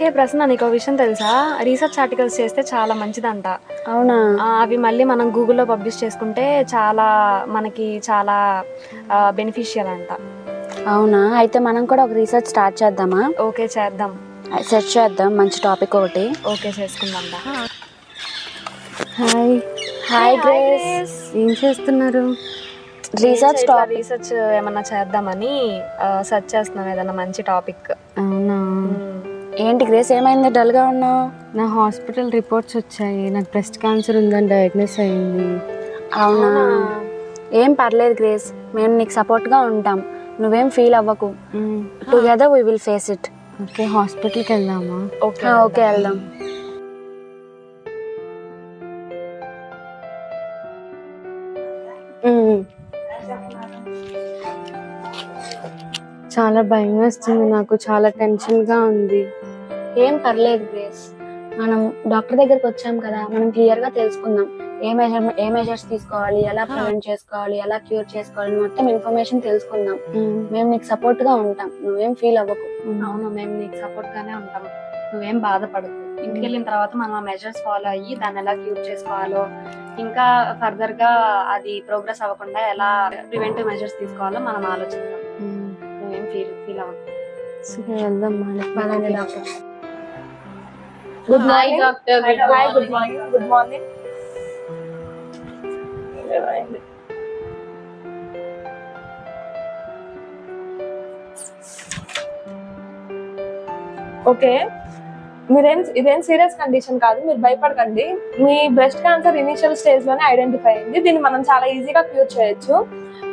Okay ప్రశ్న, నీకు విషయం తెలుసా? రీసెర్చ్ ఆర్టికల్స్ చేస్తే చాలా మంచిదంట. అవునా? అవి మళ్ళీ మనం గూగుల్లో పబ్లిష్ చేసుకుంటే చాలా మనకి చాలా బెనిఫిషియల్ అంట. అవునా? అయితే మనం కూడా ఒక రీసెర్చ్ స్టార్ట్ చేద్దామా? ఓకే చేద్దాం, సెర్చ్ చేద్దాం మంచి టాపిక్ ఒకటి. ఓకే చేసుకుందాం. హాయ్. హాయ్ గ్రేస్, ఏం చేస్తున్నారు? రీసెర్చ్ ఏమన్నా చేద్దామని సెర్చ్ చేస్తున్నాం, ఏదన్నా మంచి టాపిక్. అవునా? ఏంటి గ్రేస్, ఏమైంది డల్గా ఉన్నావు? నా హాస్పిటల్ రిపోర్ట్స్ వచ్చాయి, నాకు బ్రెస్ట్ క్యాన్సర్ ఉందని డయాగ్నోస్ అయింది. అవునా? ఏం పర్లేదు గ్రేస్, మేము నీకు సపోర్ట్గా ఉంటాం, నువ్వేం ఫీల్ అవ్వకు. Together we will face it. Okay, హాస్పిటల్కి వెళ్దామా? ఓకే వెళ్దాం. చాలా భయం వేస్తుంది, నాకు చాలా టెన్షన్గా ఉంది. ఏం పర్లేదు గ్రేస్, మనం డాక్టర్ దగ్గరికి వచ్చాం కదా, మనం క్లియర్గా తెలుసుకుందాం ఏ మెజర్స్ తీసుకోవాలి, ఎలా ప్రివెంట్ చేసుకోవాలి, ఎలా క్యూర్ చేసుకోవాలి, మొత్తం ఇన్ఫర్మేషన్ తెలుసుకుందాం. మేము నీకు సపోర్ట్ గా ఉంటాం, నువ్వేం ఫీల్ అవ్వకు. అవును, మేము నీకు సపోర్ట్ గానే ఉంటాం, నువ్వేం బాధపడకు. ఇంటికి వెళ్ళిన తర్వాత మనం ఆ మెజర్స్ ఫాలో అయ్యి దాన్ని ఎలా క్యూర్ చేసుకోవాలో, ఇంకా ఫర్దర్ గా అది ప్రోగ్రెస్ అవ్వకుండా ఎలా ప్రివెంటివ్ మెజర్స్ తీసుకోవాలో మనం ఆలోచిద్దాం. నువ్వేం ఫీల్ అవ్వకు. వెళ్దాం. Doctor. Good morning doctor. Good morning. Good morning. Okay, ఇదేం సీరియస్ కండిషన్ కాదు, మీరు భయపడకండి. మీ బ్రెస్ట్ క్యాన్సర్ ఇనిషియల్ స్టేజ్ లోనే ఐడెంటిఫై అయింది. దీన్ని మనం చాలా ఈజీగా క్యూర్ చేయొచ్చు.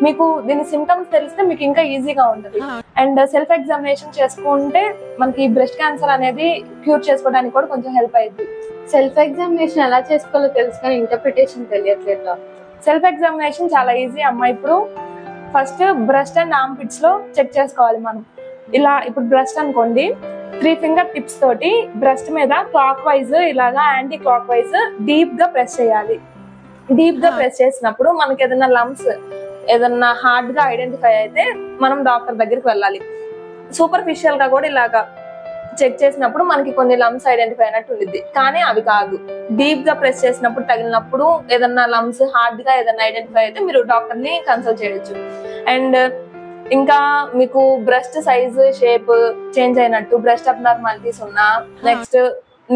మీకు దీని సిమ్టమ్స్ తెలిస్తే మీకు ఇంకా ఈజీగా ఉంటుంది. అండ్ సెల్ఫ్ ఎగ్జామినేషన్ చేసుకుంటే మనకి బ్రెస్ట్ క్యాన్సర్ అనేది క్యూర్ చేసుకోవడానికి కూడా కొంచెం హెల్ప్ అయ్యింది. సెల్ఫ్ ఎగ్జామినేషన్ ఎలా చేసుకోవాలో తెలుసు కానీ ఇంటర్ప్రిటేషన్ తెలియట్లేదు. సెల్ఫ్ ఎగ్జామినేషన్ చాలా ఈజీ అమ్మా. ఇప్పుడు first breast and armpits లో చెక్ చేసుకోవాలి మనం. ఇలా ఇప్పుడు బ్రెస్ట్ అనుకోండి, 3 ఫింగర్ టిప్స్ తోటి బ్రెస్ట్ మీద క్లాక్ వైజ్ ఇలాగా యాంటీ క్లాక్ వైజ్ డీప్ గా ప్రెస్ చేయాలి. డీప్ గా ప్రెస్ చేసినప్పుడు మనకి ఏదైనా లంప్స్ ఏదన్నా హార్డ్ గా ఐడెంటిఫై అయితే మనం డాక్టర్ దగ్గరికి వెళ్ళాలి. సూపర్ఫిషియల్ గా కూడా ఇలాగా చెక్ చేసినప్పుడు మనకి కొన్ని లంప్స్ ఐడెంటిఫై అయినట్టు ఉండిద్ది, కానీ అవి కాదు. డీప్ గా ప్రెస్ చేసినప్పుడు తగిలినప్పుడు ఏదన్నా లంప్స్ హార్డ్ గా ఏదన్నా ఐడెంటిఫై అయితే మీరు డాక్టర్ ని కన్సల్ట్ చేయొచ్చు. అండ్ ఇంకా మీకు బ్రెస్ట్ సైజ్ షేప్ చేంజ్ అయినట్టు, బ్రెస్ట్ అబ్నార్మాలిటీస్ ఉన్నా, నెక్స్ట్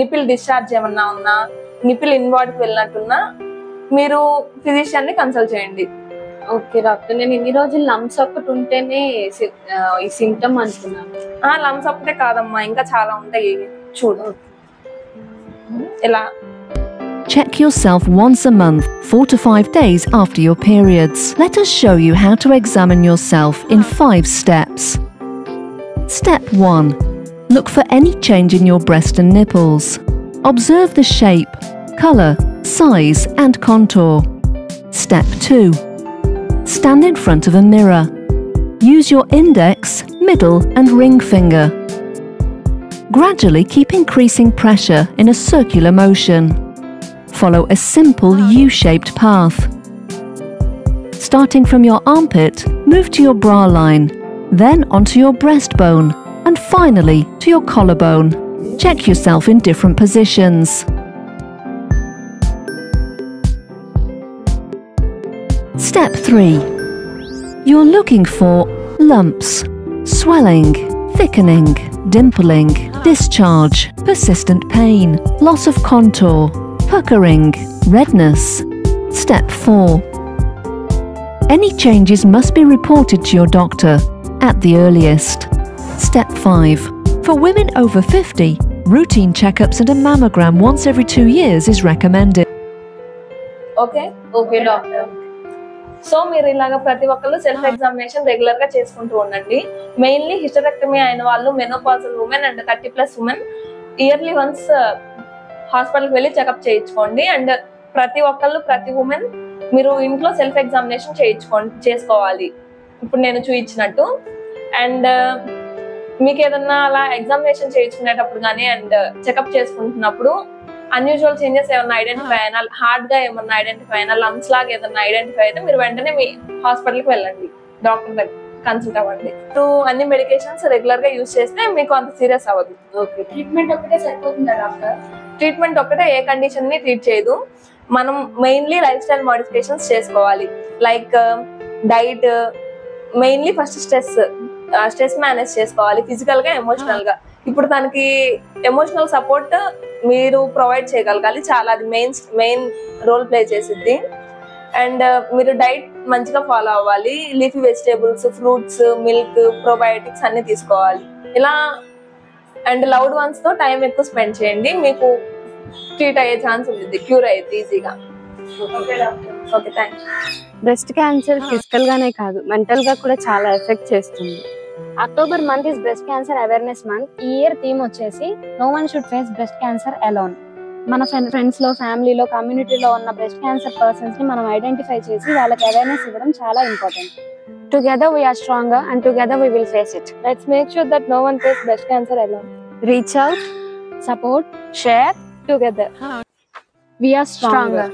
నిపిల్ డిశ్చార్జ్ ఏమన్నా ఉన్నా, నిపిల్ ఇన్వార్డ్ కి వెళ్ళినట్టున్నా మీరు ఫిజిషియన్ ని కన్సల్ట్ చేయండి. ఓకే డాక్టర్, నేను ఇన్ని రోజులు లంప్స్ ఒక్కటి ఉంటేనే ఈ సిమ్టమ్ అనుకున్నాను. లంప్స్ ఒక్కటే కాదమ్మా, ఇంకా చాలా ఉంటాయి, చూడు ఇలా. Check yourself once a month, 4 to 5 days after your periods. Let us show you how to examine yourself in 5 steps. Step 1. Look for any change in your breast and nipples. Observe the shape, colour, size and contour. Step 2. Stand in front of a mirror. Use your index, middle and ring finger. Gradually keep increasing pressure in a circular motion. Follow a simple U-shaped path. Starting from your armpit, move to your bra line, then onto your breastbone, and finally to your collarbone. Check yourself in different positions. Step 3. You're looking for lumps, swelling, thickening, dimpling, discharge, persistent pain, loss of contour, puckering, redness. Step 4. Any changes must be reported to your doctor at the earliest. Step 5. For women over 50, routine checkups and a mammogram once every 2 years is recommended. Okay doctor. So మీరు ఇలాగా ప్రతి ఒక్కళ్ళు self examination regular గా చేసుకుంటూ ఉండండి. Mainly hysterectomy అయిన వాళ్ళు, menopausal women and 30+ women yearly once హాస్పిటల్కి వెళ్ళి చెకప్ చేయించుకోండి. అండ్ ప్రతి ఒక్కళ్ళు, ప్రతి ఉమెన్ మీరు ఇంట్లో సెల్ఫ్ ఎగ్జామినేషన్ చేసుకోవాలి, ఇప్పుడు నేను చూపించినట్టు. అండ్ మీకు ఏదన్నా అలా ఎగ్జామినేషన్ చేయించుకునేటప్పుడు కానీ అండ్ చెకప్ చేసుకుంటున్నప్పుడు అన్యూజువల్ చేంజెస్ ఏమన్నా ఐడెంటిఫై అయినా, హార్డ్ గా ఏమన్నా ఐడెంటిఫై అయినా, లంప్స్ లాగా ఏదన్నా ఐడెంటిఫై అయితే మీరు వెంటనే మీ హాస్పిటల్కి వెళ్ళండి, డాక్టర్ దగ్గర కన్సల్ట్ అవ్వండి. అన్ని మెడికేషన్స్ రెగ్యులర్ గా యూజ్ చేస్తే మీకు అంత సీరియస్ అవ్వదు. ఓకే. ట్రీట్మెంట్ ఒకటే సరిపోతుందా డాక్టర్? ట్రీట్మెంట్ ఒకటే ఏ కండిషన్ ని ట్రీట్ చేయదు. మనం మెయిన్లీ లైఫ్ స్టైల్ మోడిఫికేషన్స్ చేసుకోవాలి. Like diet, mainly first stress manage చేసుకోవాలి, ఫిజికల్ గా ఎమోషనల్ గా. ఇప్పుడు తనకి ఎమోషనల్ సపోర్ట్ మీరు ప్రొవైడ్ చేయగలగాలి, చాలా అది మెయిన్ రోల్ ప్లే చేసిద్ది. అండ్ మీరు డైట్ మంచిగా ఫాలో అవ్వాలి, leafy vegetables, fruits, milk, probiotics అన్ని తీసుకోవాలి ఇలా. అండ్ లవ్డ్ వన్స్ తో టైం ఎక్కువ స్పెండ్ చేయండి, మీకు ట్రీట్ అయ్యే ఛాన్స్ ఉంటుంది, క్యూర్ అయ్యేది ఈజీగా. Okay, thanks. Breast cancer physical గానే కాదు, మెంటల్ గా కూడా చాలా ఎఫెక్ట్ చేస్తుంది. October month is breast cancer awareness month. ఈ ఇయర్ థీమ్ వచ్చేసి no one should face breast cancer alone. మన ఫ్రెండ్స్ లో, ఫ్యామిలీలో, కమ్యూనిటీలో ఉన్న బ్రెస్ట్ క్యాన్సర్ పర్సన్స్ ని మనం ఐడెంటిఫై చేసి వాళ్ళకి అవేర్నెస్ ఇవ్వడం చాలా important. Together we are stronger and together we will face it. Let's make sure that no one faces breast cancer alone. Reach out, Support, share, together. we are stronger.